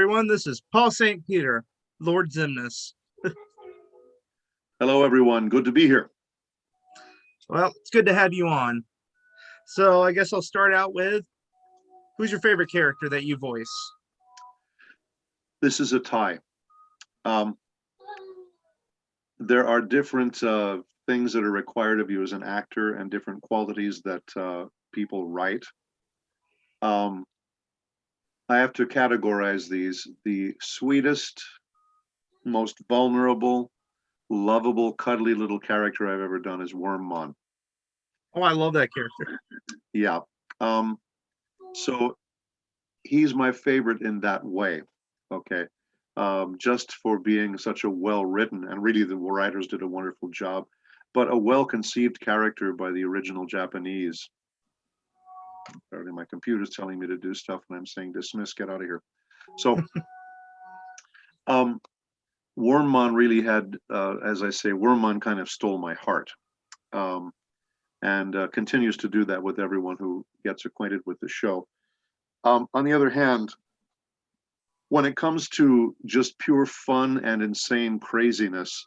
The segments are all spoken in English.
everyone. This is Paul St. Peter, Lord Xemnas. Hello, everyone. Good to be here. Well, it's good to have you on. So I guess I'll start out with, who's your favorite character that you voice? This is a tie. Um, there are different things that are required of you as an actor and different qualities that people write. I have to categorize these. The sweetest, most vulnerable, lovable, cuddly little character I've ever done is Wormmon. Oh, I love that character. Yeah. So he's my favorite in that way. Okay. Just for being such a well-written, and really the writers did a wonderful job, but a well-conceived character by the original Japanese. Apparently my computer's telling me to do stuff and I'm saying dismiss, get out of here. So Wormmon really had, as I say, Wormmon kind of stole my heart, and continues to do that with everyone who gets acquainted with the show. On the other hand, when it comes to just pure fun and insane craziness,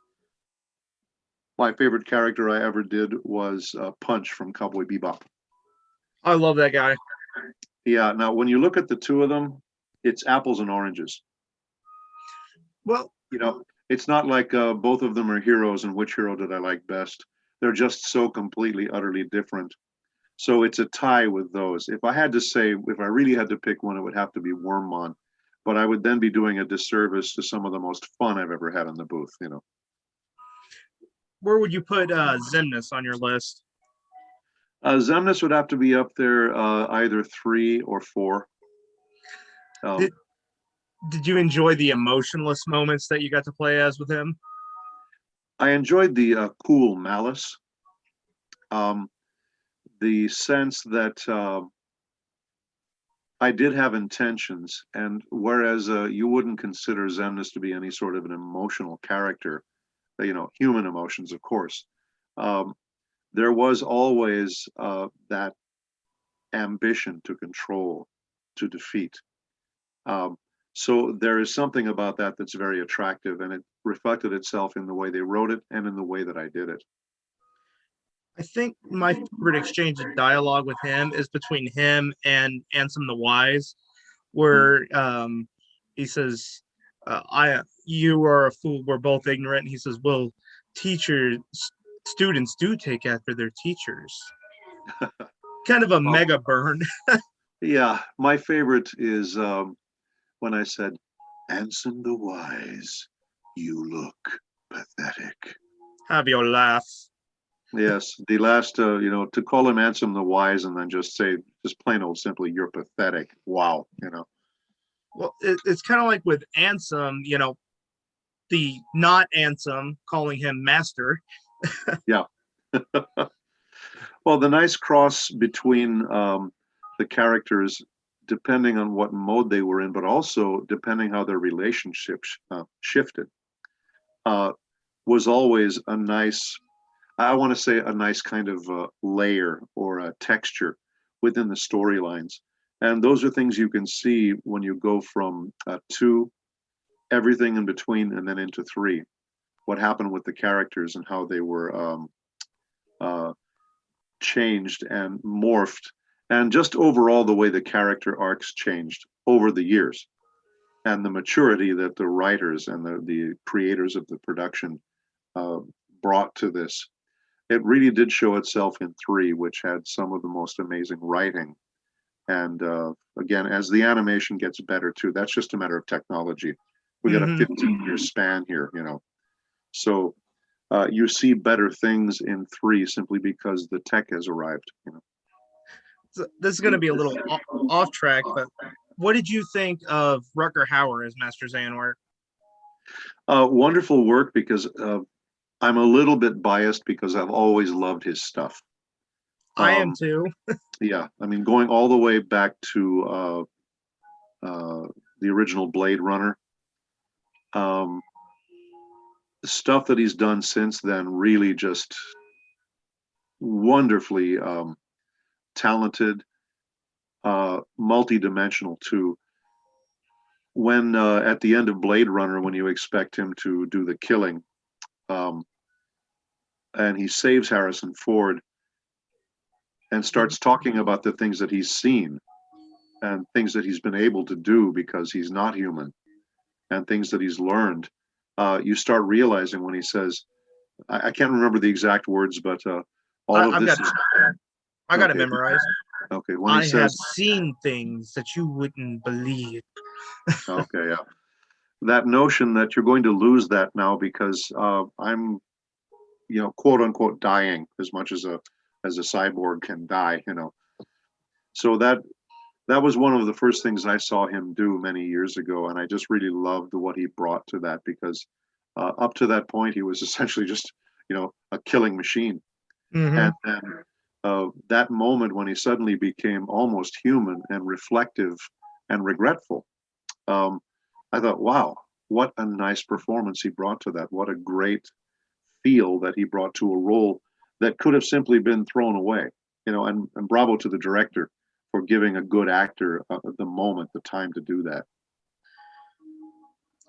my favorite character I ever did was Punch from Cowboy Bebop. I love that guy. Yeah, now when you look at the two of them, it's apples and oranges. Well, it's not like both of them are heroes and which hero did I like best. They're just so completely, utterly different. So it's a tie with those. If I had to say, if I really had to pick one, it would have to be Wormmon. But I would then be doing a disservice to some of the most fun I've ever had in the booth, Where would you put Xemnas on your list? Xemnas would have to be up there, either 3 or 4. Did you enjoy the emotionless moments that you got to play as with him? I enjoyed the cool malice, the sense that I did have intentions, and whereas you wouldn't consider Xemnas to be any sort of an emotional character, human emotions, of course, there was always that ambition to control, to defeat. So there is something about that that's very attractive, and it reflected itself in the way they wrote it and in the way that I did it. I think my favorite exchange of dialogue with him is between him and Ansem the Wise, where he says, you are a fool, we're both ignorant. And he says, well, students do take after their teachers. Kind of a mega burn. Yeah, my favorite is when I said, Ansem the Wise, you look pathetic. Have your laugh. Yes, the last, to call him Ansem the Wise and then just say, just plain old simply, you're pathetic. Wow, Well, it's kind of like with Ansem, the not Ansem calling him master. Yeah. Well, the nice cross between the characters, depending on what mode they were in, but also depending how their relationships shifted, was always a nice, I want to say, a nice kind of layer or a texture within the storylines. And those are things you can see when you go from 2, everything in between, and then into 3. What happened with the characters and how they were changed and morphed, and just overall the way the character arcs changed over the years, and the maturity that the writers and the creators of the production brought to this. It really did show itself in 3, which had some of the most amazing writing. And again, as the animation gets better too, that's just a matter of technology. We got a 15-year span here, So you see better things in 3 simply because the tech has arrived. So this is going to be a little off track, but what did you think of Rutger Hauer as Master Xehanort? Wonderful work, because I'm a little bit biased because I've always loved his stuff. I am too. Yeah, I mean, going all the way back to the original Blade Runner. The stuff that he's done since then, really just wonderfully talented, multi-dimensional too. when at the end of Blade Runner, when you expect him to do the killing, um, and he saves Harrison Ford and starts talking about the things that he's seen and things that he's been able to do because he's not human and things that he's learned, you start realizing when he says, I can't remember the exact words, but all of I've this got is I got it okay. memorized. Okay, when he I have says, seen things that you wouldn't believe. okay, yeah, that notion that you're going to lose that now because I'm, quote unquote, dying as much as a cyborg can die, So that was one of the first things I saw him do many years ago, and I just really loved what he brought to that because up to that point he was essentially just a killing machine, Hmm. and then that moment when he suddenly became almost human and reflective and regretful, um, I thought, wow, what a nice performance he brought to that. What a great feel that he brought to a role that could have simply been thrown away. And bravo to the director for giving a good actor the moment, the time to do that.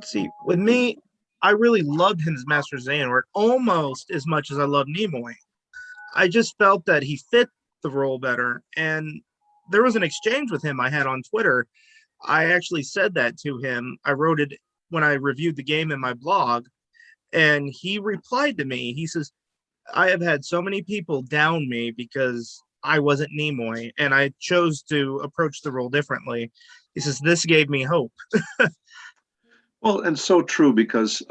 See, with me, I really loved him as Master Xehanort almost as much as I love Nimoy. I just felt that he fit the role better. And there was an exchange with him I had on Twitter. I actually said that to him. I wrote it when I reviewed the game in my blog, and he replied to me. He says, I have had so many people down me because I wasn't Nimoy, and I chose to approach the role differently. He says, this gave me hope. Well, and so true because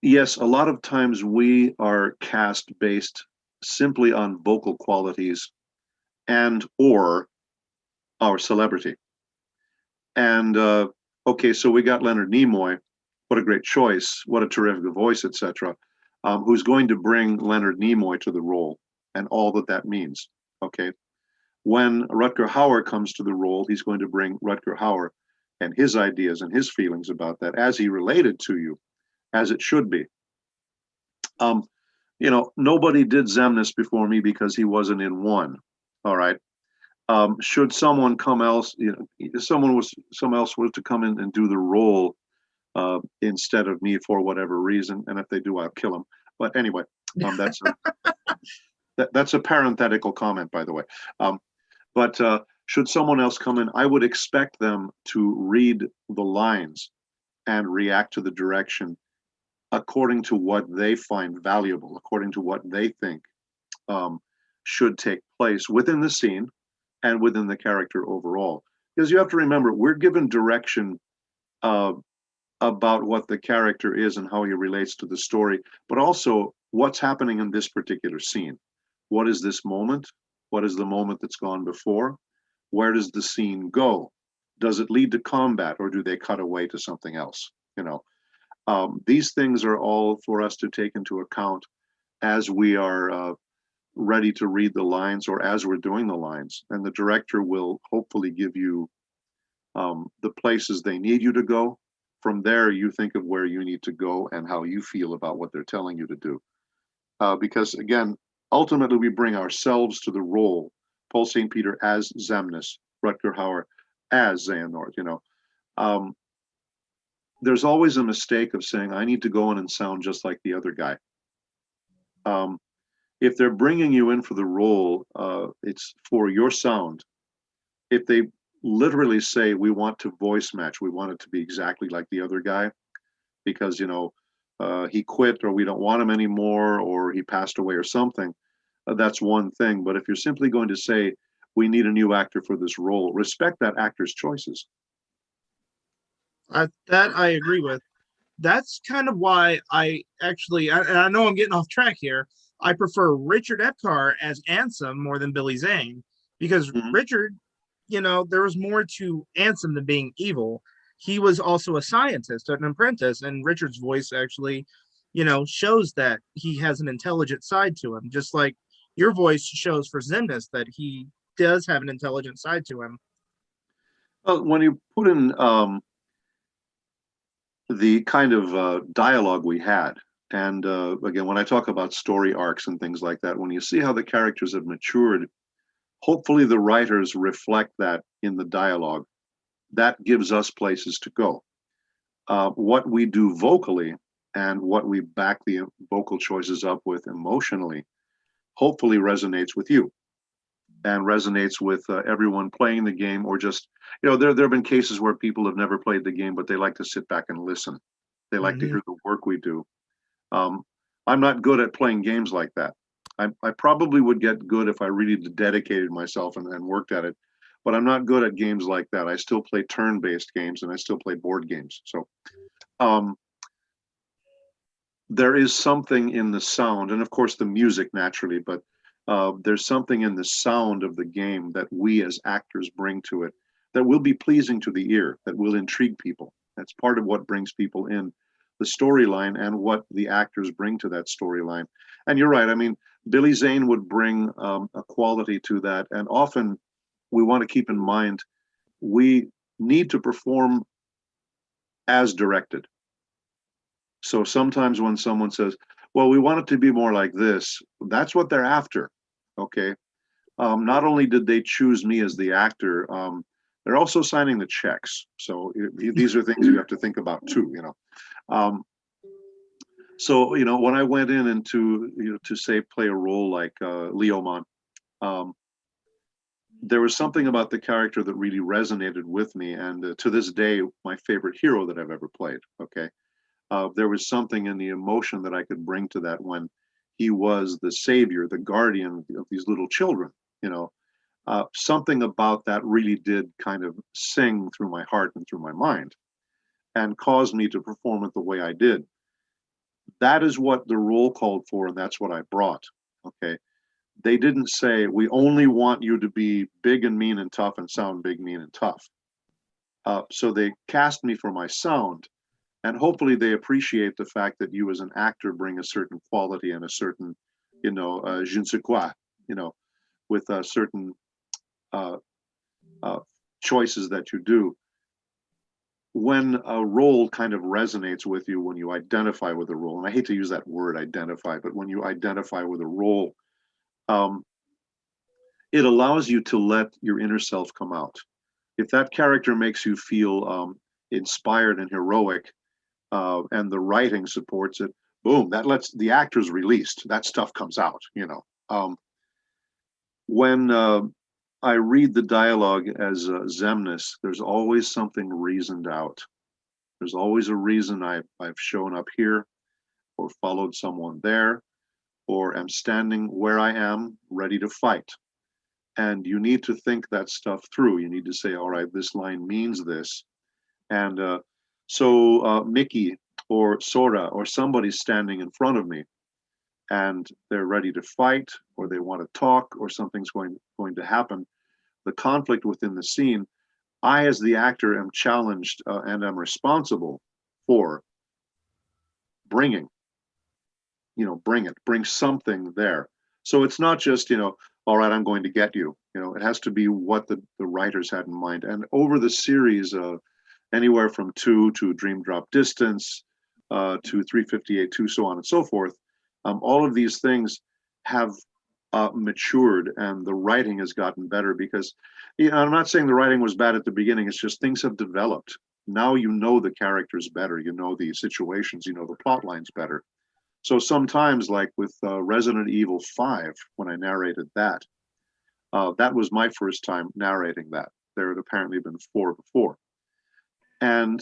yes, a lot of times we are cast based simply on vocal qualities and or our celebrity. And okay, so we got Leonard Nimoy. What a great choice! What a terrific voice, etc. Who's going to bring Leonard Nimoy to the role and all that that means? Okay, when Rutger Hauer comes to the role, he's going to bring Rutger Hauer and his ideas and his feelings about that as he related to you, as it should be. Um, nobody did Xemnas before me because he wasn't in one. All right. Should someone come else, someone else was to come in and do the role instead of me for whatever reason, and if they do, I'll kill them. But anyway, that's a parenthetical comment, by the way. But should someone else come in, I would expect them to read the lines and react to the direction according to what they find valuable, according to what they think um, should take place within the scene and within the character overall. Because you have to remember, we're given direction uh, about what the character is and how he relates to the story, but also what's happening in this particular scene. What is this moment? What is the moment that's gone before? Where does the scene go? Does it lead to combat or do they cut away to something else? These things are all for us to take into account as we are ready to read the lines or as we're doing the lines. And the director will hopefully give you the places they need you to go. From there, you think of where you need to go and how you feel about what they're telling you to do. Because again, ultimately, we bring ourselves to the role. Paul St. Peter as Xemnas, Rutger Hauer as Xehanort. Um, there's always a mistake of saying, I need to go in and sound just like the other guy. Um, if they're bringing you in for the role, it's for your sound. If they literally say, we want to voice match, we want it to be exactly like the other guy, because, he quit or we don't want him anymore or he passed away or something, that's one thing. But if you're simply going to say, we need a new actor for this role, respect that actor's choices. That I agree with. That's kind of why I actually, and I know I'm getting off track here, I prefer Richard Epcar as Ansem more than Billy Zane because Mm-hmm. Richard, there was more to Ansem than being evil. He was also a scientist, an apprentice, and Richard's voice actually, shows that he has an intelligent side to him, just like your voice shows for Xemnas that he does have an intelligent side to him. Well, when you put in the kind of dialogue we had, and again, when I talk about story arcs and things like that, when you see how the characters have matured, hopefully the writers reflect that in the dialogue. that gives us places to go. What we do vocally and what we back the vocal choices up with emotionally hopefully resonates with you and resonates with everyone playing the game, or just, there have been cases where people have never played the game, but they like to sit back and listen. They like to Hmm. hear the work we do. Um, I'm not good at playing games like that. I probably would get good if I really dedicated myself and worked at it, but I'm not good at games like that. I still play turn-based games and I still play board games. So um, there is something in the sound, and of course the music naturally, but there's something in the sound of the game that we as actors bring to it that will be pleasing to the ear, that will intrigue people. That's part of what brings people in the storyline and what the actors bring to that storyline. And you're right. I mean, Billy Zane would bring a quality to that. And often we want to keep in mind we need to perform as directed. So sometimes when someone says, well, we want it to be more like this, that's what they're after. Okay. Not only did they choose me as the actor, they're also signing the checks. So these are things you have to think about too, Um, so, when I went in and to say play a role like Leomon, um, there was something about the character that really resonated with me. And to this day, my favorite hero that I've ever played. Okay. There was something in the emotion that I could bring to that when he was the savior, the guardian of these little children. You know, something about that really did kind of sing through my heart and through my mind and caused me to perform it the way I did. That is what the role called for, and that's what I brought. Okay. They didn't say, we only want you to be big and mean and tough and sound big, mean, and tough. So they cast me for my sound, and hopefully they appreciate the fact that you as an actor bring a certain quality and a certain, je ne sais quoi, you know, with a certain uh, uh, choices that you do. When a role kind of resonates with you, when you identify with a role, and I hate to use that word identify, but when you identify with a role, um, it allows you to let your inner self come out. If that character makes you feel inspired and heroic, and the writing supports it, boom, that lets the actors released. That stuff comes out, When I read the dialogue as Xemnas, there's always something reasoned out. There's always a reason I've shown up here or followed someone there or am standing where I am ready to fight. And you need to think that stuff through. You need to say, all right, this line means this. And Mickey or Sora or somebody's standing in front of me and they're ready to fight or they want to talk or something's going to happen. The conflict within the scene, I as the actor am challenged and am responsible for bringing, bring something there. So it's not just, all right, I'm going to get you. It has to be what the writers had in mind. And over the series, anywhere from 2 to Dream Drop Distance, to 358, 2, so on and so forth. All of these things have matured and the writing has gotten better because, I'm not saying the writing was bad at the beginning. It's just things have developed. Now you know the characters better, you know the situations, you know the plot lines better. So sometimes, like with Resident Evil 5, when I narrated that was my first time narrating that. There had apparently been 4 before. And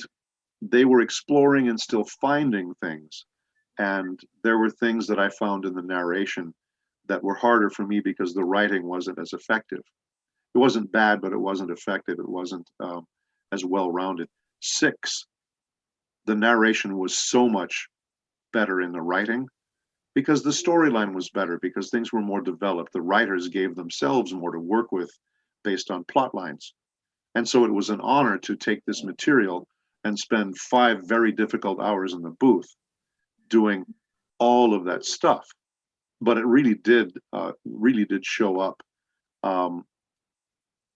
they were exploring and still finding things. And there were things that I found in the narration that were harder for me because the writing wasn't as effective. It wasn't bad, but it wasn't effective. It wasn't as well rounded. 6, the narration was so much better in the writing because the storyline was better, because things were more developed. The writers gave themselves more to work with based on plot lines. And so it was an honor to take this material and spend 5 very difficult hours in the booth doing all of that stuff. But it really did show up. Um,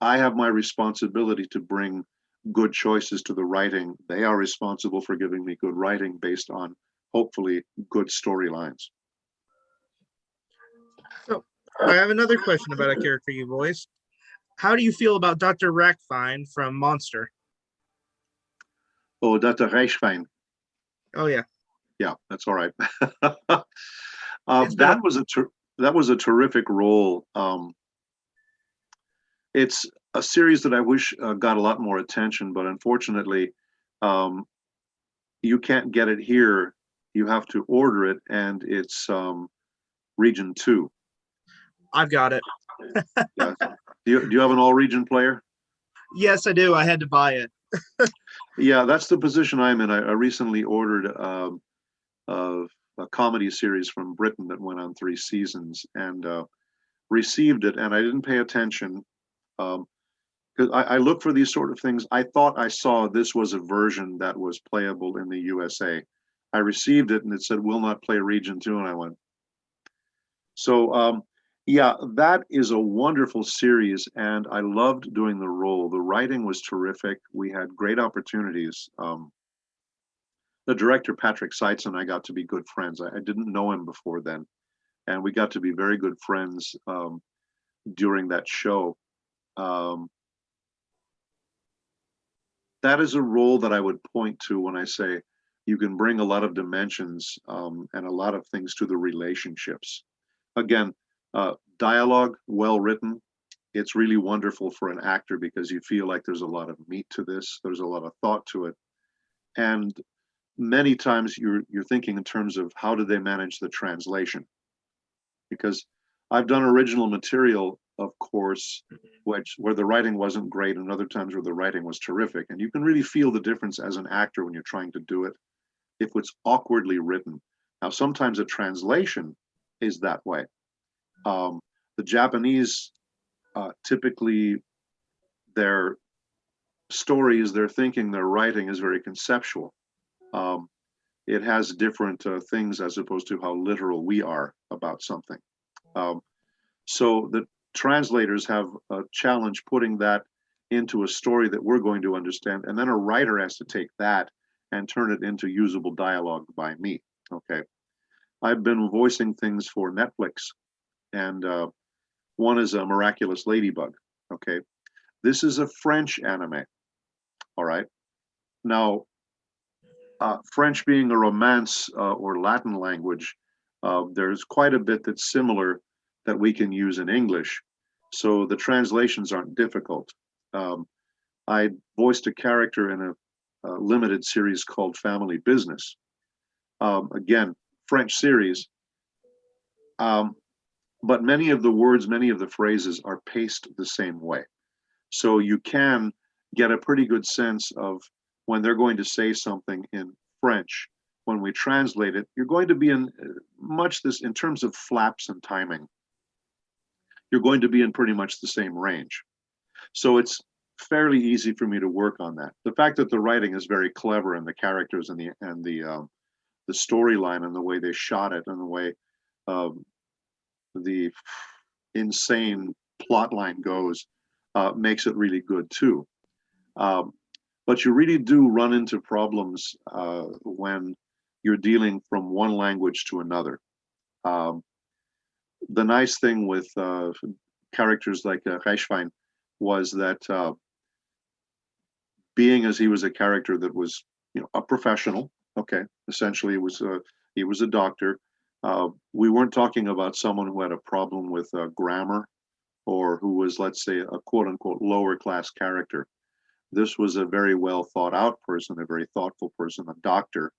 I have my responsibility to bring good choices to the writing. They are responsible for giving me good writing based on hopefully good storylines. So I have another question about a character you voiced. How do you feel about Dr. Rackfine from Monster? Oh, Dr. Reichwein. Oh yeah, Yeah, that's all right. it's been a That was that was a terrific role. It's a series that I wish got a lot more attention, but unfortunately, um, you can't get it here. You have to order it, and it's region two. I've got it. Yeah. Do you have an all region player? Yes, I do. I had to buy it. Yeah, that's the position I'm in. I recently ordered a, a comedy series from Britain that went on 3 seasons and received it, and I didn't pay attention because I look for these sort of things. I thought I saw this was a version that was playable in the USA. I received it and it said will not play region two, and I went, so yeah, that is a wonderful series, and I loved doing the role. The writing was terrific. We had great opportunities. The director Patrick Seitz and I got to be good friends. I didn't know him before then, and we got to be very good friends during that show. Um, that is a role that I would point to when I say you can bring a lot of dimensions and a lot of things to the relationships. Again, dialogue well written. It's really wonderful for an actor because you feel like there's a lot of meat to this. There's a lot of thought to it, and many times you're thinking in terms of how do they manage the translation, because I've done original material, of course, which where the writing wasn't great, and other times where the writing was terrific. And you can really feel the difference as an actor when you're trying to do it if it's awkwardly written. Now, sometimes a translation is that way. Um, the Japanese typically their stories, their thinking, their writing is very conceptual. Um, it has different things as opposed to how literal we are about something. Um, So the translators have a challenge putting that into a story that we're going to understand, and then a writer has to take that and turn it into usable dialogue by me. Okay, I've been voicing things for Netflix, and one is a Miraculous Ladybug. Okay, this is a French anime. All right, now French being a Romance or Latin language, there's quite a bit that's similar that we can use in English. So the translations aren't difficult. Um, I voiced a character in a limited series called Family Business. Again, French series, um, but many of the words, many of the phrases are paced the same way. So you can get a pretty good sense of when they're going to say something in French. When we translate it, you're going to be in much this in terms of flaps and timing. You're going to be in pretty much the same range. So it's fairly easy for me to work on that. The fact that the writing is very clever and the characters and the storyline and the way they shot it and the way um, the insane plot line goes makes it really good too. Um, but you really do run into problems when you're dealing from one language to another. Um, the nice thing with characters like Reichwein was that being as he was a character that was, you know, a professional, okay, essentially he was a doctor. We weren't talking about someone who had a problem with grammar or who was, let's say, a quote unquote lower class character. This was a very well thought out person, a very thoughtful person, a doctor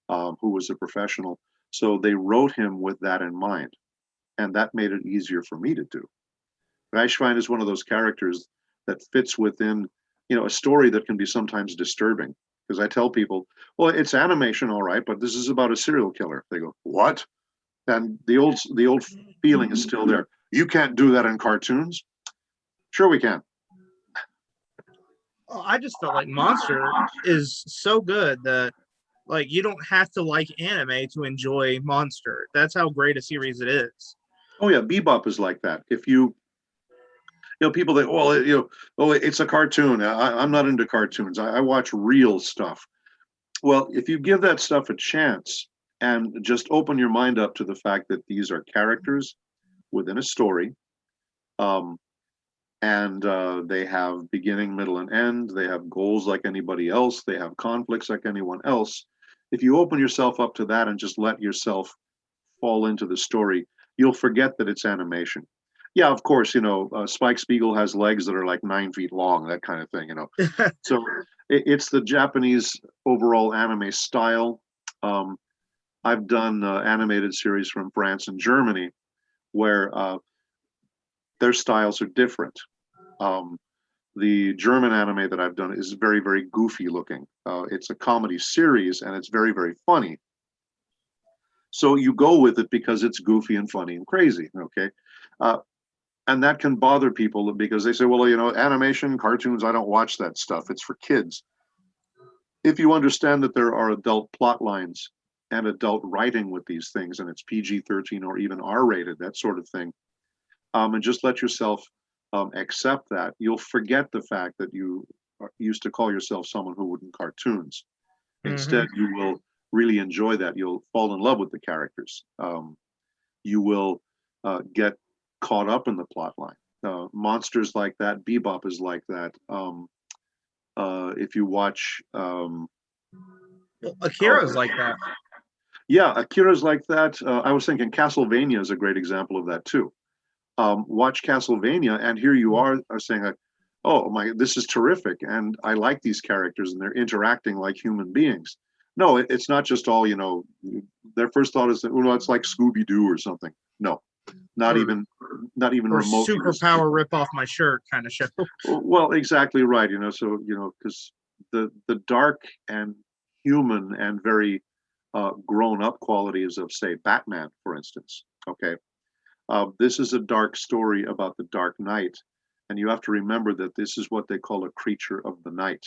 who was a professional. So they wrote him with that in mind, and that made it easier for me to do. Reichwein is one of those characters that fits within, you know, a story that can be sometimes disturbing. Because I tell people, well, it's animation, all right, but this is about a serial killer. They go, what? And the old feeling is still there. You can't do that in cartoons. Sure, we can. I just felt like Monster is so good that like you don't have to like anime to enjoy Monster. That's how great a series it is. Oh yeah, Bebop is like that. If you know, people that, well, you know, oh, it's a cartoon. I'm not into cartoons. I watch real stuff. Well, if you give that stuff a chance and just open your mind up to the fact that these are characters within a story, um, and they have beginning, middle, and end. They have goals like anybody else. They have conflicts like anyone else. If you open yourself up to that and just let yourself fall into the story, you'll forget that it's animation. Yeah, of course, Spike Spiegel has legs that are like 9 feet long, that kind of thing. So it's the Japanese overall anime style. Um, I've done animated series from France and Germany where their styles are different. Um, the German anime that I've done is very, very goofy looking. It's a comedy series and it's very, very funny. So you go with it because it's goofy and funny and crazy. Okay. Uh, and that can bother people because they say, well, animation, cartoons, I don't watch that stuff. It's for kids. If you understand that there are adult plot lines and adult writing with these things, and it's PG-13 or even R-rated, that sort of thing, and just let yourself accept that, you'll forget the fact that you used to call yourself someone who wouldn't cartoons. Mm-hmm. Instead, you will really enjoy that. You'll fall in love with the characters. You will get caught up in the plot line. Monsters like that. Bebop is like that. If you watch, Well, oh, Akira's like that. yeah, Akira's like that. I was thinking Castlevania is a great example of that too. Watch Castlevania, and here you are saying like, "Oh my, this is terrific," and I like these characters, and they're interacting like human beings. No, it's not just all. Their first thought is that, well, it's like Scooby Doo or something. No, not or even, not even or remotely. superpower rip off my shirt kind of show. Well, exactly right. So because the dark and human and very grown up qualities of, say, Batman, for instance. Okay, this is a dark story about the Dark Knight, and you have to remember that this is what they call a creature of the night,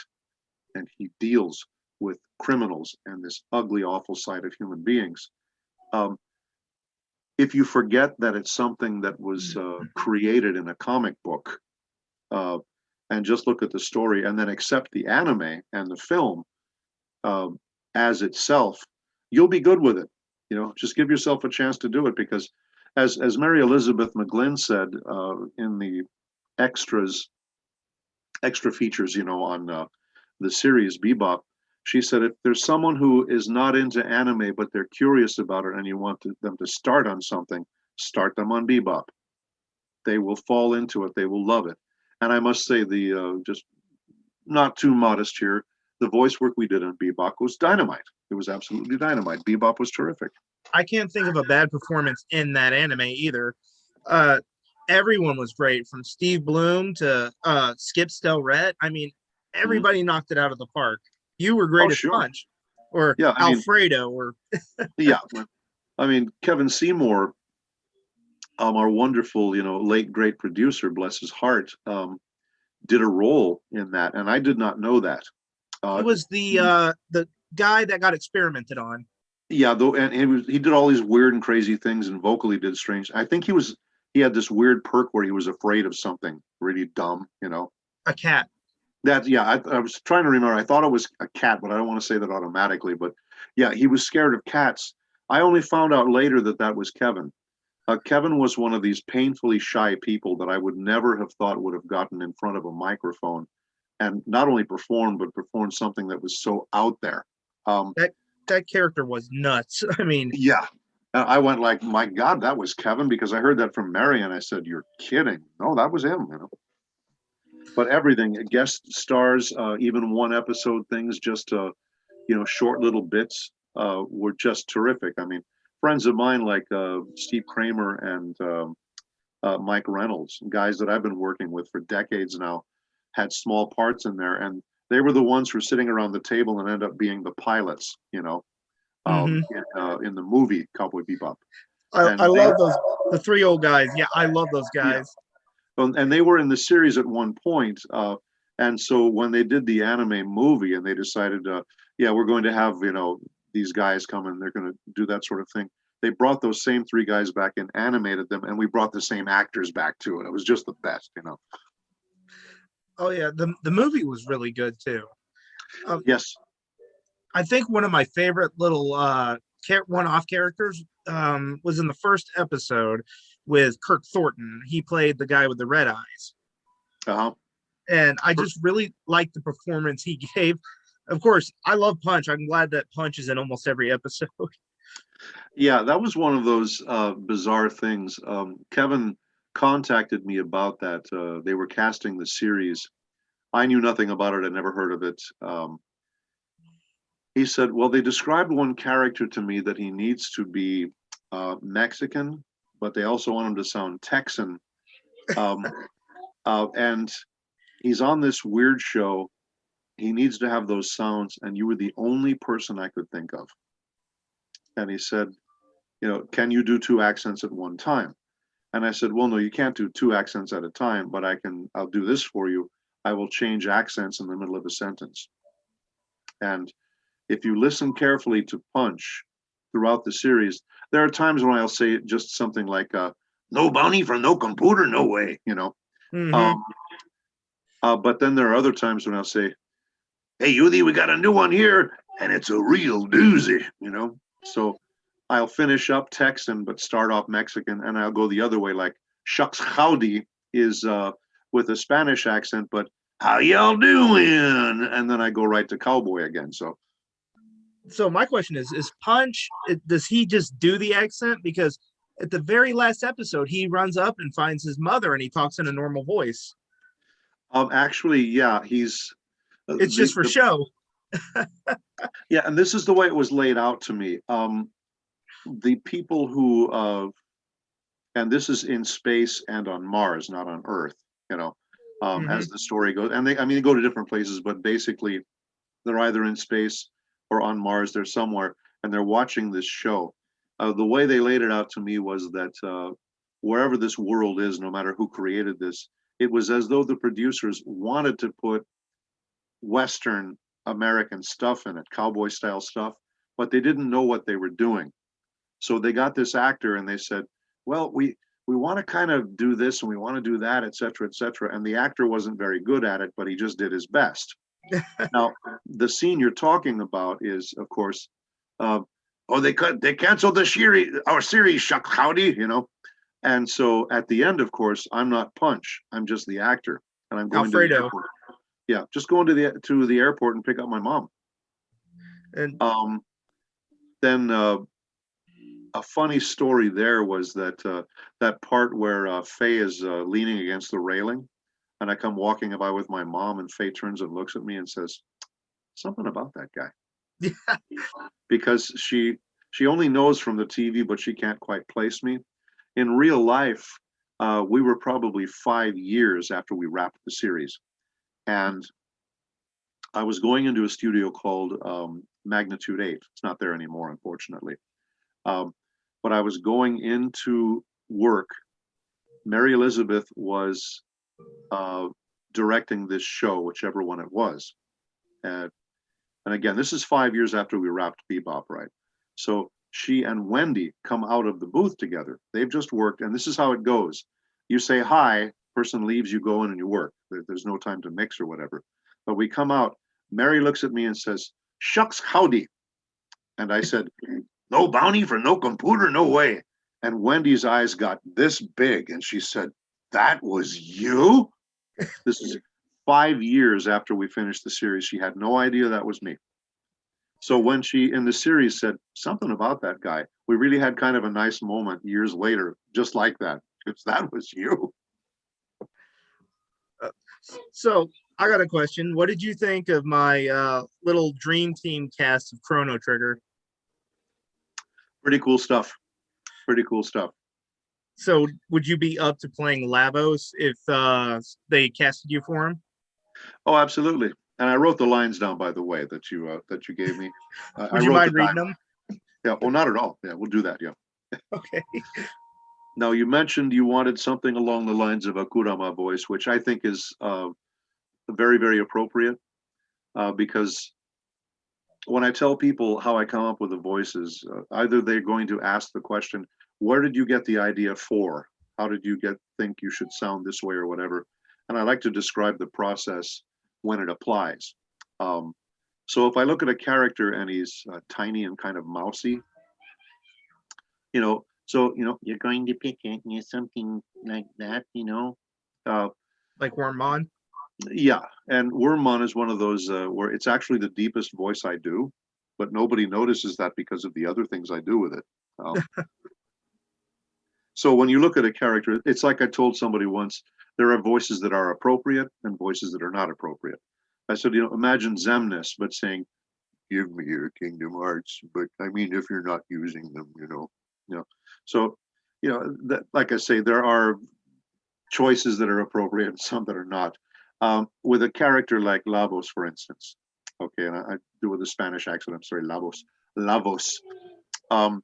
and he deals with criminals and this ugly, awful side of human beings. Um, if you forget that it's something that was created in a comic book, uh, and just look at the story, and then accept the anime and the film um, as itself, you'll be good with it. Just give yourself a chance to do it because, as Mary Elizabeth McGlynn said in the extras, extra features, on the series Bebop, she said if there's someone who is not into anime but they're curious about it and you want them to start on something, start them on Bebop. They will fall into it. They will love it. And I must say, the just not too modest here, the voice work we did on Bebop was dynamite. It was absolutely dynamite. Bebop was terrific. I can't think of a bad performance in that anime either. Uh, Everyone was great, from Steve Bloom to Skip Stelrett. I mean, Mm-hmm. everybody knocked it out of the park. You were Oh, great as sure. Punch, or Yeah, I mean, Alfredo, or yeah. I mean, Kevin Seymour, our wonderful, late great producer, bless his heart, did a role in that, and I did not know that. he Uh, was he, the guy that got experimented on. yeah, though, and he did all these weird and crazy things, and vocally did strange. I think he had this weird perk where he was afraid of something really dumb. A cat. That yeah, I was trying to remember. I thought it was a cat, but I don't want to say that automatically. But yeah, he was scared of cats. I only found out later that that was Kevin. Kevin was one of these painfully shy people that I would never have thought would have gotten in front of a microphone and not only performed, but performed something that was so out there. Um, That character was nuts. I mean, yeah. And I went like, my God, that was Kevin, because I heard that from Mary and I said, you're kidding. No, that was him. But everything, guest stars, even one episode things, just, short little bits were just terrific. I mean, friends of mine like Steve Kramer and Mike Reynolds, guys that I've been working with for decades now, had small parts in there, and they were the ones who were sitting around the table and end up being the pilots, mm-hmm. in the movie Cowboy Bebop. I And they, love those, the three old guys. Yeah, I love those yeah, guys. and they were in the series at one point. And so when they did the anime movie and they decided, yeah, we're going to have these guys come and they're going to do that sort of thing. They brought those same three guys back and animated them, and we brought the same actors back too, and it was just the best. Oh yeah, the movie was really good too. Um, Yes. I think one of my favorite little one-off characters was in the first episode with Kirk Thornton. He played the guy with the red eyes. Uh-huh. And I just really liked the performance he gave. Of course, I love Punch. I'm glad that Punch is in almost every episode. Yeah, that was one of those bizarre things. Kevin contacted me about that. They were casting the series. I knew nothing about it. I never heard of it. He said, "Well, they described one character to me that he needs to be Mexican, but they also want him to sound Texan. Um, and he's on this weird show. He needs to have those sounds, and you were the only person I could think of." And he said, "Can you do two accents at one time?" And I said, "Well, no, you can't do two accents at a time, but I'll do this for you. I will change accents in the middle of a sentence." And if you listen carefully to Punch throughout the series, there are times when I'll say just something like, "No bounty for no computer, no way." Mm-hmm. Um, but then there are other times when I'll say, "Hey, Yuthi, we got a new one here, and it's a real doozy." So I'll finish up Texan, but start off Mexican, and I'll go the other way, like "Shucks Howdy" is with a Spanish accent, but "How y'all doing?" And then I go right to cowboy again. So So my question is Punch, does he just do the accent? Because at the very last episode, he runs up and finds his mother and he talks in a normal voice. actually, yeah, he's It's just for the show. yeah, and this is the way it was laid out to me. The people who and this is in space and on Mars, not on Earth, you know, Mm-hmm. as the story goes. And they go to different places, but basically they're either in space or on Mars. They're somewhere, and they're watching this show. The way they laid it out to me was that wherever this world is, no matter who created this, it was as though the producers wanted to put Western American stuff in it, cowboy style stuff, but they didn't know what they were doing. So they got this actor and they said, "Well, we want to kind of do this and we want to do that, et cetera, et cetera." And the actor wasn't very good at it, but he just did his best. Now, the scene you're talking about is, of course, uh, oh, they canceled the series, our series, Shuck Howdy. And so at the end, of course, I'm not Punch. I'm just the actor, and I'm going to the Alfredo. airport. Yeah, just going to the airport and pick up my mom. And Um, then a funny story there was that that part where Faye is leaning against the railing, and I come walking by with my mom, and Faye turns and looks at me and says, "Something about that guy," because she only knows from the TV, but she can't quite place me. In real life, we were probably 5 years after we wrapped the series, and I was going into a studio called Magnitude 8. It's not there anymore, unfortunately. Um, but I was going into work. Mary Elizabeth was uh, directing this show, whichever one it was. And, and again, this is 5 years after we wrapped Bebop, right? So she and Wendy come out of the booth together. They've just worked, and this is how it goes. You say hi, person leaves, you go in and you work. There's no time to mix or whatever. But we come out, Mary looks at me and says, "Shucks, howdy." And I said, "No bounty for no computer, no way." And Wendy's eyes got this big, and she said, "That was you?" This is 5 years after we finished the series. She had no idea that was me. So when she in the series said something about that guy, we really had kind of a nice moment years later, just like that. It's that was you. uh, so I got a question. What did you think of my little dream team cast of Chrono Trigger? Pretty cool stuff. Pretty cool stuff. So would you be up to playing Lavos if they casted you for him? Oh, absolutely. And I wrote the lines down, by the way, that you gave me. I Would you wrote the mind reading dialogue. them? Yeah. Oh, not at all. Yeah, we'll do that. Yeah. Okay. Now you mentioned you wanted something along the lines of a Kurama voice, which I think is very, very appropriate because when I tell people how I come up with the voices, either they're going to ask the question, "Where did you get the idea for? How did you think you should sound this way or whatever?" And I like to describe the process when it applies. Um, so if I look at a character and he's tiny and kind of mousy, so you're going to pick it, something like that. Uh, like Wormmon. Yeah, and Wormmon is one of those where it's actually the deepest voice I do, but nobody notices that because of the other things I do with it. Um, so when you look at a character, it's like I told somebody once, there are voices that are appropriate and voices that are not appropriate. I said, imagine Xemnas, but saying, "Give me your Kingdom Hearts," but I mean, if you're not using them, you know. So, that, like I say, there are choices that are appropriate and some that are not. With a character like Lavos, for instance, okay, and I do with a Spanish accent. I'm sorry, Lavos. Um,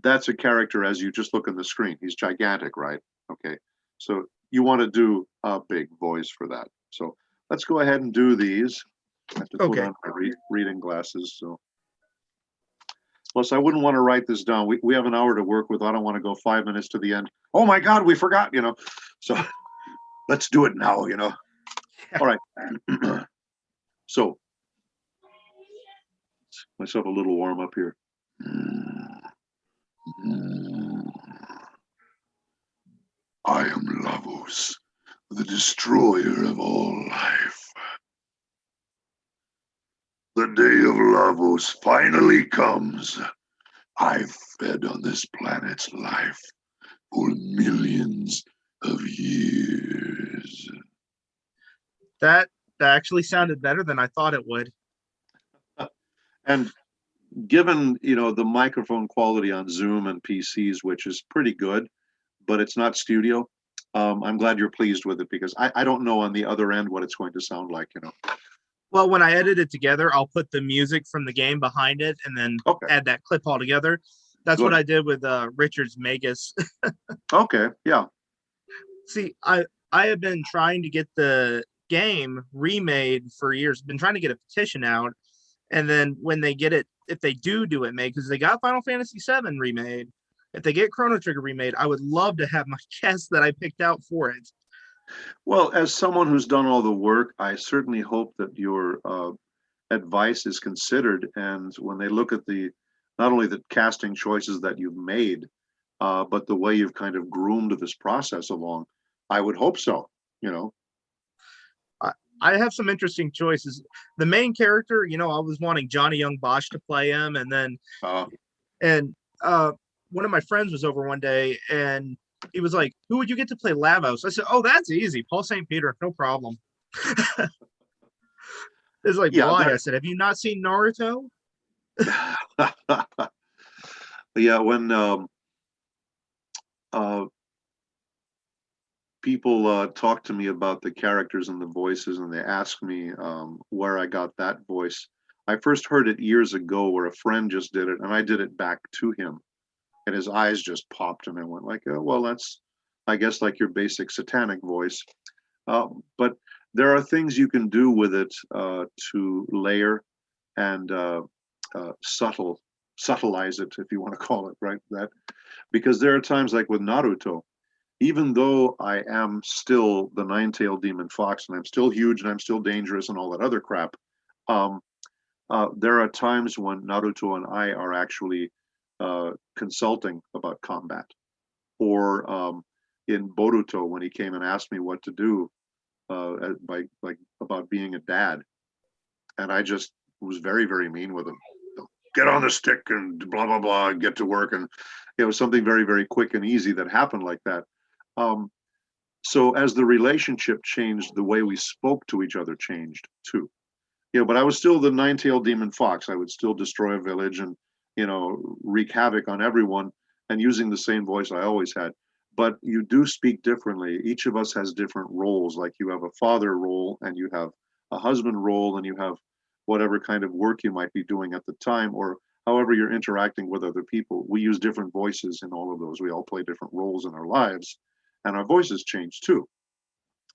that's a character as you just look on the screen. He's gigantic, right? Okay, so you want to do a big voice for that. So let's go ahead and do these. I have to put Okay. on my reading glasses. So, plus, I wouldn't want to write this down. We have an hour to work with. I don't want to go 5 minutes to the end. Oh my God, we forgot. So let's do it now. All right. So, myself a little warm up here. I am Lavos, the destroyer of all life. The day of Lavos finally comes. I've fed on this planet's life for millions of years. That actually sounded better than I thought it would. And given, the microphone quality on Zoom and PCs, which is pretty good, but it's not studio, I'm glad you're pleased with it because I don't know on the other end what it's going to sound like. Well, when I edit it together, I'll put the music from the game behind it and then Okay, add that clip all together. That's what good. I did with Richard's Magus. Okay, yeah. See, I have been trying to get the game remade for years. Been trying to get a petition out, and then when they get it, if they do it made, because they got Final Fantasy VII remade, if they get Chrono Trigger remade, I would love to have my cast that I picked out for it. Well, as someone who's done all the work, I certainly hope that your advice is considered. And when they look at not only the casting choices that you've made, but the way you've kind of groomed this process along, I would hope so. You know. I have some interesting choices. The main character, I was wanting Johnny Young Bosch to play him, and then Uh, and one of my friends was over one day, and he was like, "Who would you get to play Lavos?" I said, "Oh, that's easy, Paul St. Peter, no problem." It's like, yeah, why? I said, "Have you not seen Naruto?" yeah. When uh, people talk to me about the characters and the voices, and they ask me where I got that voice. I first heard it years ago, where a friend just did it, and I did it back to him, and his eyes just popped, and I went like, oh, "Well, that's, I guess, like your basic satanic voice." But there are things you can do with it to layer and subtleize it, if you want to call it right. That because there are times like with Naruto, even though I am still the nine-tailed demon fox and I'm still huge and I'm still dangerous and all that other crap, um, there are times when Naruto and I are actually consulting about combat. Or in Boruto, when he came and asked me what to do by like about being a dad, and I just was very very mean with him. Get on the stick and blah blah blah and get to work, and it was something very very quick and easy that happened like that. Um, so as the relationship changed, the way we spoke to each other changed too. But I was still the nine-tailed demon fox. I would still destroy a village and wreak havoc on everyone, and using the same voice I always had. But you do speak differently. Each of us has different roles. Like you have a father role, and you have a husband role, and you have whatever kind of work you might be doing at the time, or however you're interacting with other people. We use different voices in all of those. We all play different roles in our lives, and our voices change too.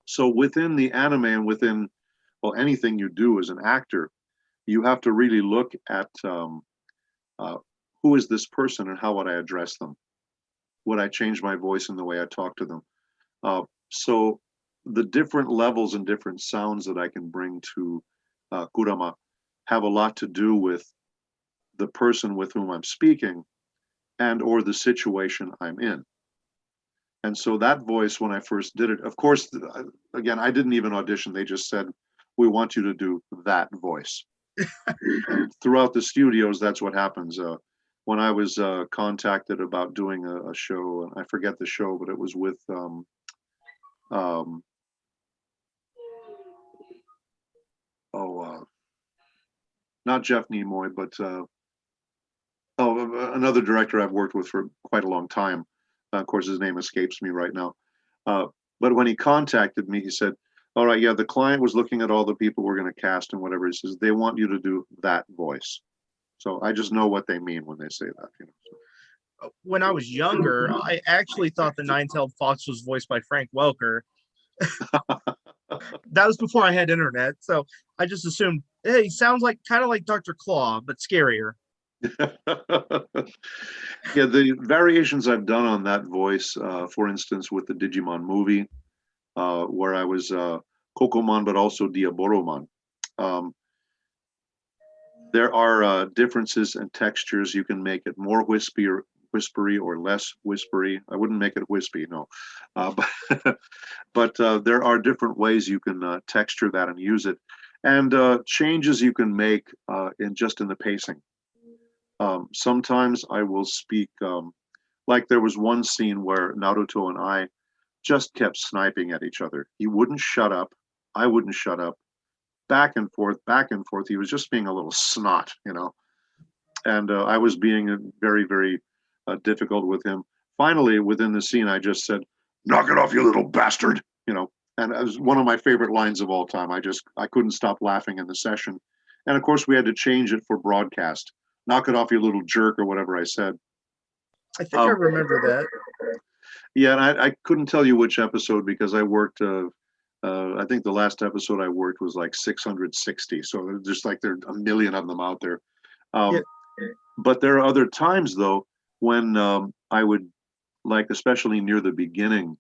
So within the anime and within, well, anything you do as an actor, you have to really look at uh, who is this person and how would I address them? Would I change my voice in the way I talk to them? So the different levels and different sounds that I can bring to Kurama have a lot to do with the person with whom I'm speaking and or the situation I'm in. And so that voice, when I first did it, of course, again, I didn't even audition. They just said, we want you to do that voice. And throughout the studios, that's what happens. When I was contacted about doing a show, I forget the show, but it was with um, not Jeff Nimoy, but another director I've worked with for quite a long time. Of course, his name escapes me right now. Uh, but when he contacted me, he said, all right, yeah, the client was looking at all the people we're going to cast and whatever. He says, they want you to do that voice. So I just know what they mean when they say that. When I was younger, I actually thought the nine-tailed fox was voiced by Frank Welker. That was before I had internet, so I just assumed, hey, he sounds like kind of like Dr. Claw, but scarier. Yeah, the variations I've done on that voice, for instance, with the Digimon movie, where I was Kokomon, but also Diaboroman. Um, there are differences in textures. You can make it more whispery or less whispery. I wouldn't make it wispy, no. But but there are different ways you can texture that and use it, and changes you can make in the pacing. Sometimes I will speak, like there was one scene where Naruto and I just kept sniping at each other. He wouldn't shut up. I wouldn't shut up. Back and forth, back and forth. He was just being a little snot. And I was being very, very difficult with him. Finally, within the scene, I just said, "Knock it off, you little bastard." And it was one of my favorite lines of all time. I couldn't stop laughing in the session. And of course, we had to change it for broadcast. Knock it off, you little jerk, or whatever I said. I think I remember that. Yeah, and I couldn't tell you which episode because I worked. I think the last episode I worked was like 660. So just like there are a million of them out there. Um, Yeah, but there are other times though when I would, like, especially near the beginning,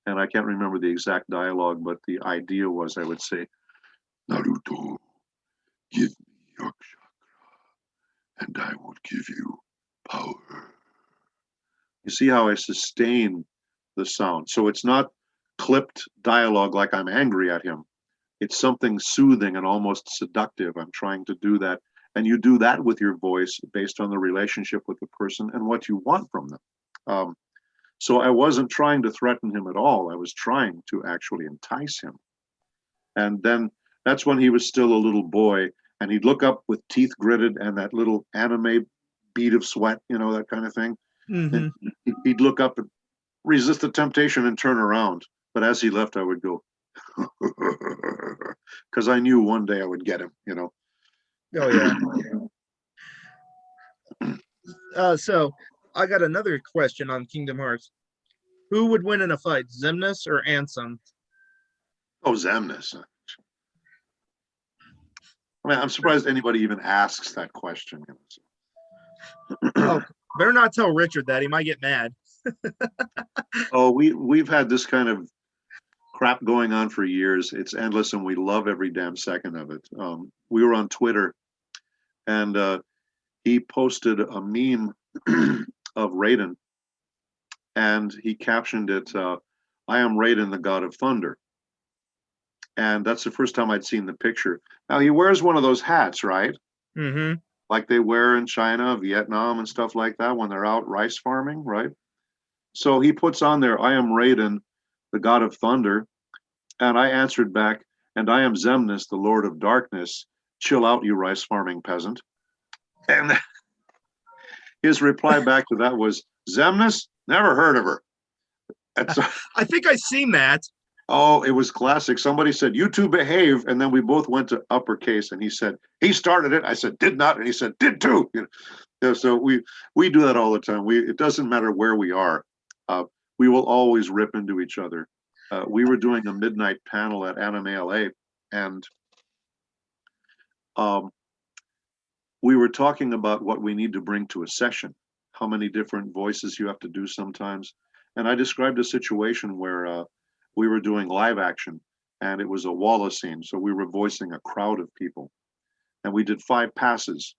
and I can't remember the exact dialogue, but the idea was I would say, "Naruto, give me your chakra, and I will give you power." You see how I sustain the sound. So it's not clipped dialogue like I'm angry at him. It's something soothing and almost seductive. I'm trying to do that. And you do that with your voice based on the relationship with the person and what you want from them. Um, so I wasn't trying to threaten him at all. I was trying to actually entice him. And then that's when he was still a little boy, and he'd look up with teeth gritted and that little anime bead of sweat, that kind of thing. And mm-hmm. he'd look up and resist the temptation and turn around. But as he left, I would go, because I knew one day I would get him. Oh yeah. So I got another question on Kingdom Hearts. Who would win in a fight, Xemnas or Ansem? Oh, Xemnas. I mean, I'm surprised anybody even asks that question. Oh, better not tell Richard that. He might get mad. Oh, we've had this kind of crap going on for years. It's endless, and we love every damn second of it. We were on Twitter, and he posted a meme of Raiden, and he captioned it, "I am Raiden, the God of Thunder." And that's the first time I'd seen the picture. Now he wears one of those hats, right? Mm-hmm. Like they wear in China, Vietnam, and stuff like that when they're out rice farming, right? So he puts on there, "I am Raiden, the God of Thunder." And I answered back, "And I am Xemnas, the Lord of Darkness. Chill out, you rice farming peasant." And his reply back to that was, "Xemnas? Never heard of her." And so, I think I seen that. oh, it was classic. Somebody said, "You two behave." And then we both went to uppercase. And he said, "He started it." I said, "Did not." And he said, "Did too." So we do that all the time. It doesn't matter where we are. Uh, we will always rip into each other. We were doing a midnight panel at Anime LA, and um, we were talking about what we need to bring to a session, how many different voices you have to do sometimes. And I described a situation where we were doing live action, and it was a Walla scene. So we were voicing a crowd of people, and we did 5 passes.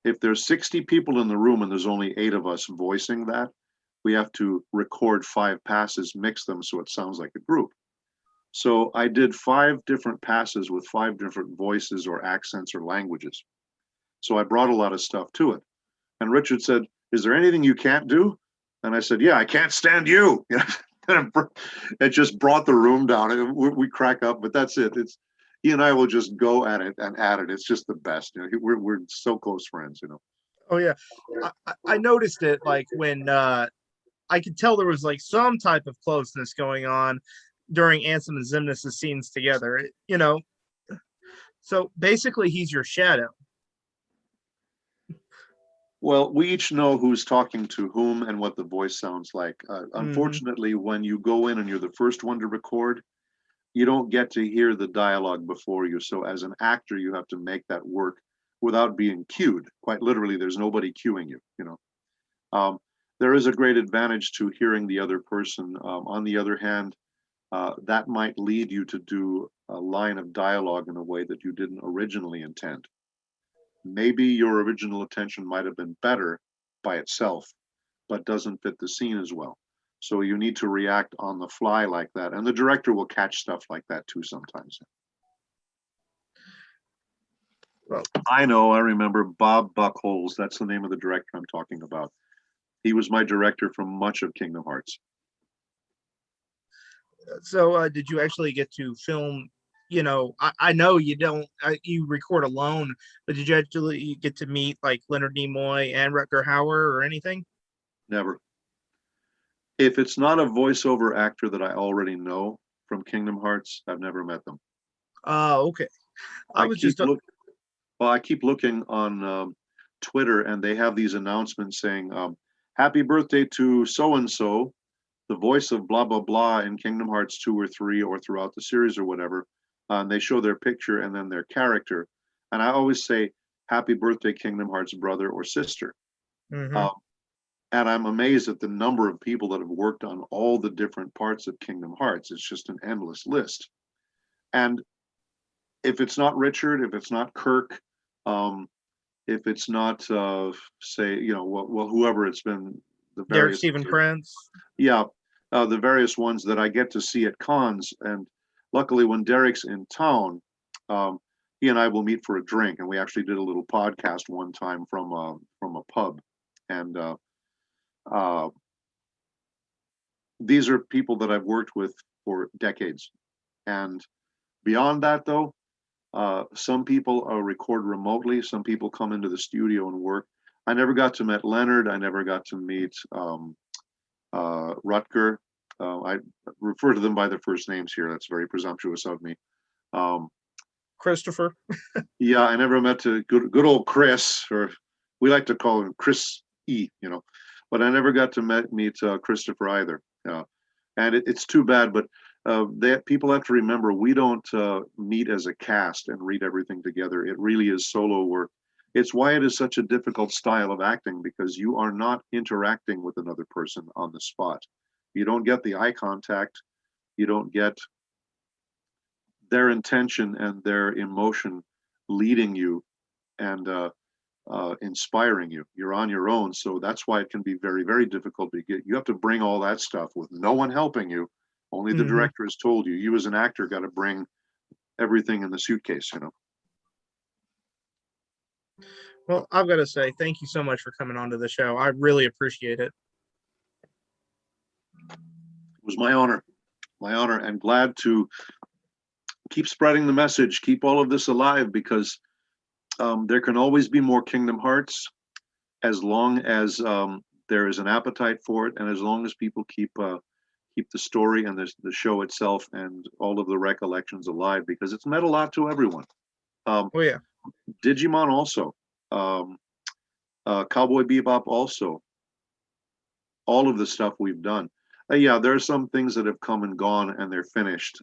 If there's 60 people in the room and there's only 8 of us voicing that, we have to record 5 passes, mix them so it sounds like a group. So I did 5 different passes with 5 different voices or accents or languages. So I brought a lot of stuff to it. And Richard said, "Is there anything you can't do?" And I said, "Yeah, I can't stand you." It just brought the room down. We crack up, but that's it. It's he and I will just go at it and at it. It's just the best. We're so close friends. Oh yeah, I noticed it like when I could tell there was like some type of closeness going on during Ansem and Xemnas' scenes together. So basically, he's your shadow. Well, we each know who's talking to whom and what the voice sounds like. Mm-hmm. Unfortunately, when you go in and you're the first one to record, you don't get to hear the dialogue before you. So as an actor, you have to make that work without being cued. Quite literally, there's nobody cueing you. There is a great advantage to hearing the other person. On the other hand, that might lead you to do a line of dialogue in a way that you didn't originally intend. Maybe your original intention might have been better by itself, but doesn't fit the scene as well. So you need to react on the fly like that. And the director will catch stuff like that too sometimes. Well, I know, I remember Bob Buckholes. That's the name of the director I'm talking about. He was my director for much of Kingdom Hearts. so did you actually get to film? I know you don't. You record alone, but did you actually get to meet like Leonard Nimoy and Rutger Hauer or anything? Never. If it's not a voiceover actor that I already know from Kingdom Hearts, I've never met them. Okay. I I was keep just look Well, I keep looking on Twitter, and they have these announcements saying, "Happy birthday to so and so, the voice of blah blah blah in Kingdom Hearts 2 or 3 or throughout the series or whatever." And they show their picture and then their character, and I always say, "Happy birthday, Kingdom Hearts brother or sister." mm-hmm. Um, and I'm amazed at the number of people that have worked on all the different parts of Kingdom Hearts. It's just an endless list. And if it's not Richard, if it's not Kirk, um, if it's not say well, whoever it's been, the Derek various Stephen Prince. yeah, the various ones that I get to see at cons. And luckily when Derek's in town, um, he and I will meet for a drink, and we actually did a little podcast one time from a pub. And uh, these are people that I've worked with for decades. And beyond that, though, some people record remotely. Some people come into the studio and work. I never got to meet Leonard. I never got to meet Rutger. I refer to them by their first names here. That's very presumptuous of me. Um, Christopher. yeah, I never met to good old Chris, or we like to call him Chris E. But I never got to meet Christopher either. And it's too bad, but people have to remember, we don't meet as a cast and read everything together. It really is solo work. It's why it is such a difficult style of acting, because you are not interacting with another person on the spot. You don't get the eye contact. You don't get their intention and their emotion leading you and inspiring you. You're on your own. So that's why it can be very, very difficult to get. You have to bring all that stuff with no one helping you. Only the Mm-hmm. director has told you. You as an actor got to bring everything in the suitcase. Well, I've got to say, thank you so much for coming on to the show. I really appreciate it. It was my honor. My honor, and glad to keep spreading the message, keep all of this alive, because there can always be more Kingdom Hearts, as long as there is an appetite for it, and as long as people keep the story and the show itself and all of the recollections alive, because it's meant a lot to everyone. Um, Oh yeah. Digimon also, um, Cowboy Bebop also, all of the stuff we've done. Yeah, there are some things that have come and gone and they're finished.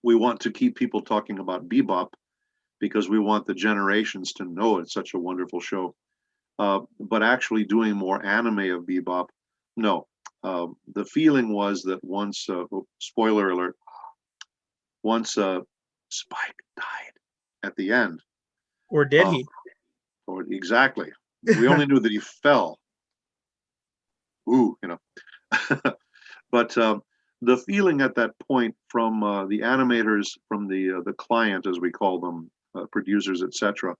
We want to keep people talking about Bebop because we want the generations to know it's such a wonderful show. But actually doing more anime of Bebop, no. The feeling was that once, spoiler alert, once Spike died at the end, Or did uh, he? or exactly, we only knew that he fell. ooh, you know. But the feeling at that point from the animators, from the client, as we call them, producers, etc.,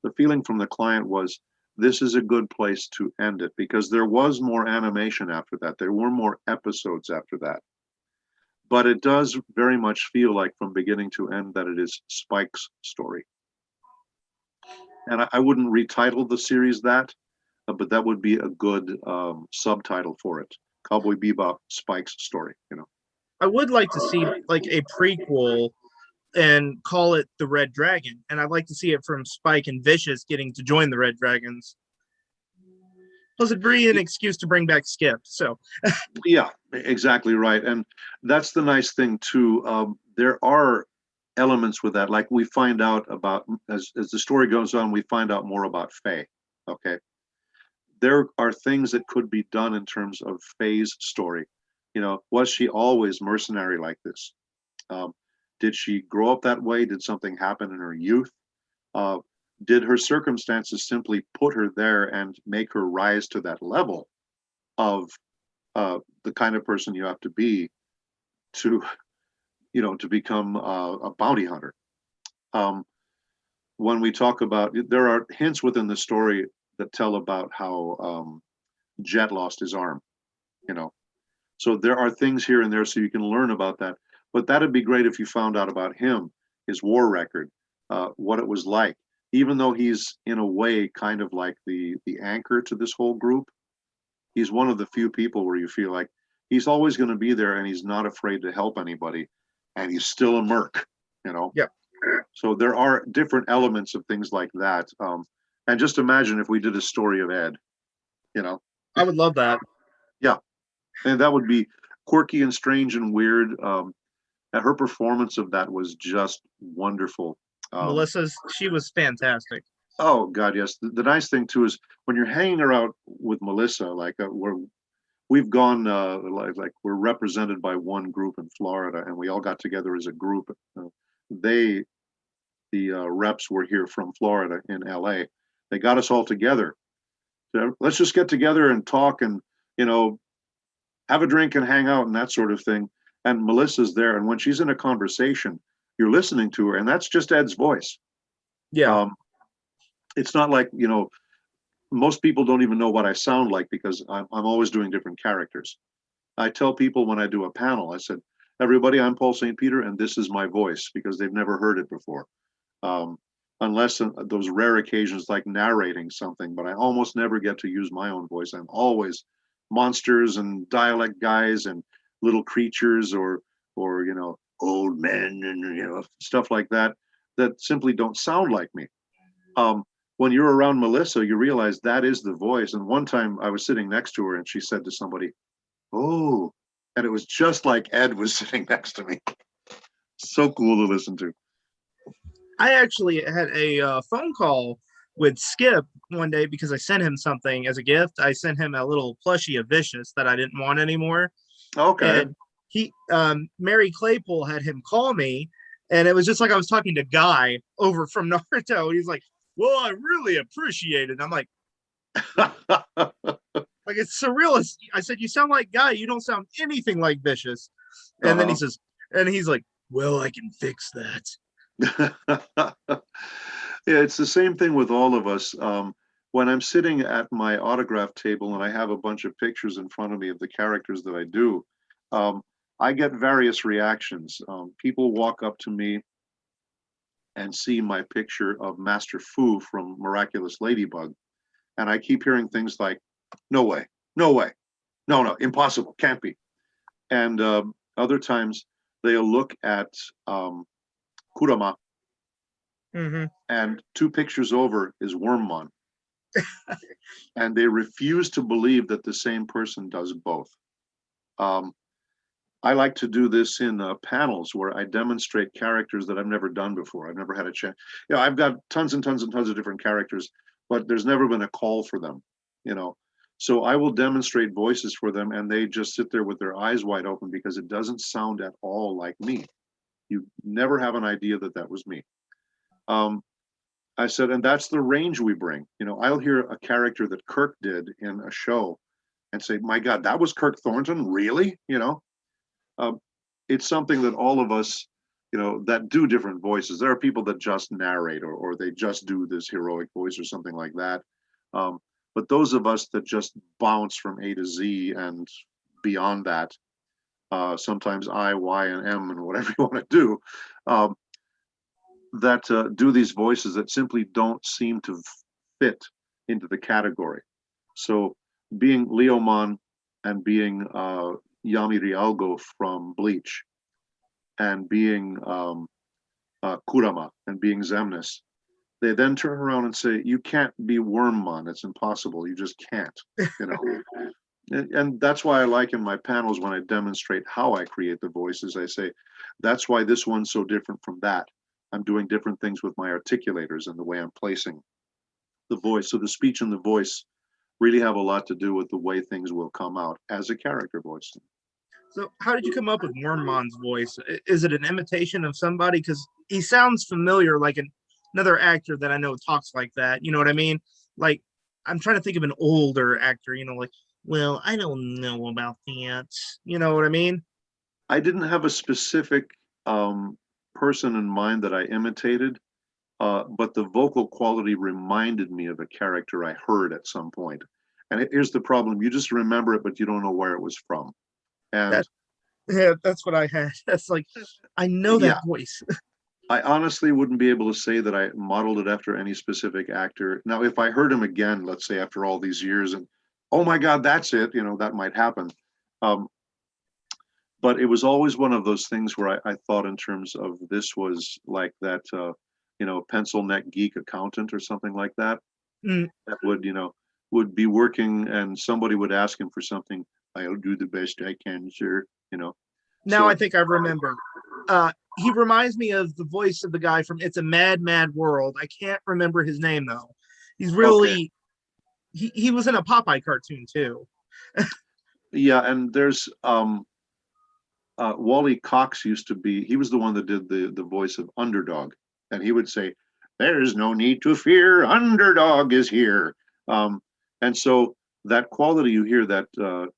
the feeling from the client was this is a good place to end it because there was more animation after that. There were more episodes after that. But it does very much feel like from beginning to end that it is Spike's story. And I wouldn't retitle the series that, but that would be a good subtitle for it. Cowboy Bebop, Spike's story, you know. I would like to see like a prequel and call it the Red Dragon, and I'd like to see it from Spike and Vicious getting to join the Red Dragons. Plus, it'd be an excuse to bring back Skip. So, Yeah, exactly right. And that's the nice thing too. There are elements with that. Like we find out about as the story goes on, we find out more about Faye. Okay, there are things that could be done in terms of Faye's story. You know, was she always mercenary like this? Um, did she grow up that way? Did something happen in her youth? Uh, did her circumstances simply put her there and make her rise to that level of the kind of person you have to be to, you know, to become a bounty hunter? Um, when we talk about, there are hints within the story that tell about how Jet lost his arm, you know. So there are things here and there so you can learn about that. But that'd be great if you found out about him, his war record, what it was like. Even though he's in a way kind of like the anchor to this whole group, he's one of the few people where you feel like he's always going to be there and he's not afraid to help anybody, and he's still a merc, you know. yeah, So there are different elements of things like that. And just imagine if we did a story of Ed, you know. I would love that. Yeah, and that would be quirky and strange and weird. And her performance of that was just wonderful. She was fantastic. Oh God, yes. The nice thing too is when you're hanging around with Melissa, like we've gone like we're represented by one group in Florida, and we all got together as a group. They the reps were here from Florida in LA. They got us all together. So let's just get together and talk and, you know, have a drink and hang out and that sort of thing. And Melissa's there, and when she's in a conversation, you're listening to her, and that's just Ed's voice. Yeah, Um, it's not like, you know, most people don't even know what I sound like because I'm always doing different characters. I tell people when I do a panel, I said, everybody, I'm Paul St. Peter, and this is my voice because they've never heard it before. Um, unless those rare occasions like narrating something, but I almost never get to use my own voice. I'm always monsters and dialect guys and little creatures or you know, old men and, you know, stuff like that that simply don't sound like me. When you're around Melissa, you realize that is the voice. And one time I was sitting next to her and she said to somebody, "Oh," and it was just like Ed was sitting next to me. So cool to listen to. I actually had a phone call with Skip one day because I sent him something as a gift. I sent him a little plushie of Vicious that I didn't want anymore, Okay. and Mary Claypool had him call me, and it was just like I was talking to Guy over from Naruto. He's like, "Well, I really appreciate it." I'm like it's surreal. I said, "You sound like Guy. You don't sound anything like Vicious." And then he Uh-huh. says, and he's like, "Well, I can fix that." Yeah, it's the same thing with all of us. When I'm sitting at my autograph table and I have a bunch of pictures in front of me of the characters that I do, um, I get various reactions. People walk up to me and see my picture of Master Fu from Miraculous Ladybug, and I keep hearing things like, "No way, no way, no, no, impossible, can't be." And other times they'll look at Kurama, Mm-hmm. and two pictures over is Wormmon, and they refuse to believe that the same person does both. Um, I like to do this in panels where I demonstrate characters that I've never done before. I've never had a chance. You know, I've got tons and tons and tons of different characters, but there's never been a call for them, you know. So I will demonstrate voices for them, and they just sit there with their eyes wide open because it doesn't sound at all like me. You never have an idea that that was me. Um, I said, and that's the range we bring. You know, I'll hear a character that Kirk did in a show, and say, my God, that was Kirk Thornton, really? Um, it's something that all of us, that do different voices. There are people that just narrate, or they just do this heroic voice or something like that. Um, but those of us that just bounce from A to Z and beyond that, sometimes I, Y, and M, and whatever you want to do, um, that do these voices that simply don't seem to fit into the category. So being Leomon and being Yami Rialgo from Bleach and being Kurama and being Xemnas, they then turn around and say, you can't be Wormmon. It's impossible. You just can't, you know. And that's why I like in my panels when I demonstrate how I create the voices, I say, that's why this one's so different from that. I'm doing different things with my articulators and the way I'm placing the voice. So the speech and the voice really have a lot to do with the way things will come out as a character voice. So, how did you come up with Wormmon's voice? Is it an imitation of somebody? Because he sounds familiar, like another actor that I know talks like that. You know what I mean? Like, I'm trying to think of an older actor. Like, well, I don't know about that. You know what I mean? I didn't have a specific person in mind that I imitated, but the vocal quality reminded me of a character I heard at some point. And here's the problem: you just remember it, but you don't know where it was from. And That yeah, that's what I had. That's like, I know yeah, that voice. I honestly wouldn't be able to say that I modeled it after any specific actor. Now, if I heard him again, let's say after all these years, and oh my God, that's it, that might happen. Um, but it was always one of those things where I thought in terms of this was like that, pencil neck geek accountant or something like that. Mm. That would be working and somebody would ask him for something. I'll do the best I can, sir. Now I So think I remember. He reminds me of the voice of the guy from It's a Mad, Mad World. I can't remember his name though. He's okay, really he was in a Popeye cartoon too. yeah, and there's Wally Cox used to be. He was the one that did the voice of Underdog, and he would say, "There's no need to fear. Underdog is here." And so that quality you hear, that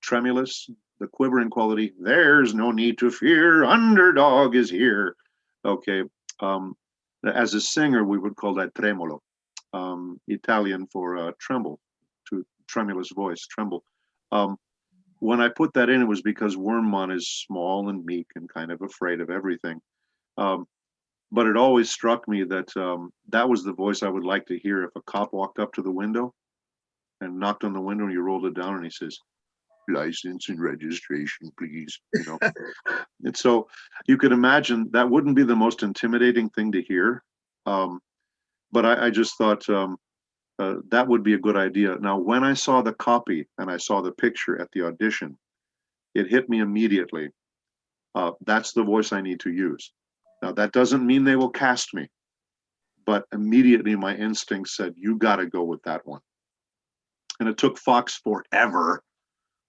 tremulous, the quivering quality. There's no need to fear. Underdog is here. Okay. Um, as a singer, we would call that tremolo, Italian for tremble, to tremulous voice, tremble. Um, when I put that in, it was because Wormmon is small and meek and kind of afraid of everything. Um, but it always struck me that that was the voice I would like to hear if a cop walked up to the window and knocked on the window and you rolled it down and he says, license and registration, please. And so you could imagine that wouldn't be the most intimidating thing to hear. Um, but I just thought that would be a good idea. Now, when I saw the copy and I saw the picture at the audition, it hit me immediately. That's the voice I need to use. Now, that doesn't mean they will cast me, but immediately my instinct said, you got to go with that one. And it took Fox forever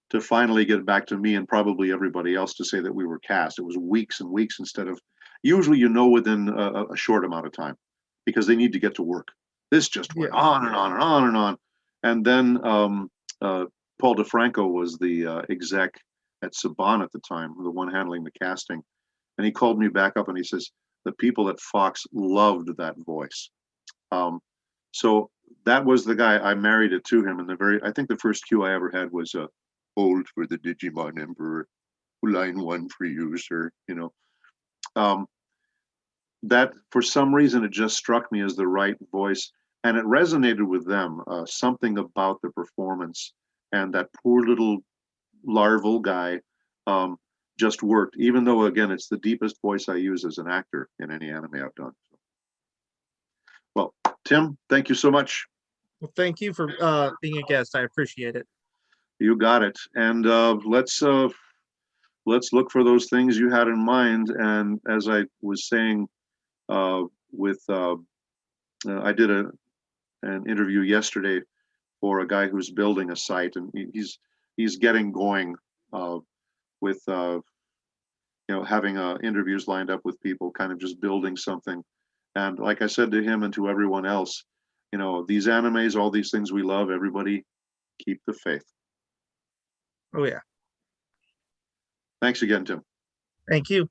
to finally get back to me and probably everybody else to say that we were cast. It was weeks and weeks instead of, usually within a short amount of time because they need to get to work. This just went Yeah. on and on and on and on. And then Paul DeFranco was the exec at Saban at the time, the one handling the casting. And he called me back up and he says, the people at Fox loved that voice. So that was the guy. I married it to him. And I think the first cue I ever had was hold for the Digimon Emperor, line one for you, sir. Um, that for some reason it just struck me as the right voice and it resonated with them. Something about the performance and that poor little larval guy um, just worked, even though, again, it's the deepest voice I use as an actor in any anime I've done. Well, Tim, thank you so much. Well, thank you for being a guest. I appreciate it. You got it. And let's look for those things you had in mind. And as I was saying, with I did an interview yesterday for a guy who's building a site, and he's getting going with having interviews lined up with people, kind of just building something. And like I said to him and to everyone else, these animes, all these things we love, everybody keep the faith. Oh yeah. Thanks again, Tim. Thank you.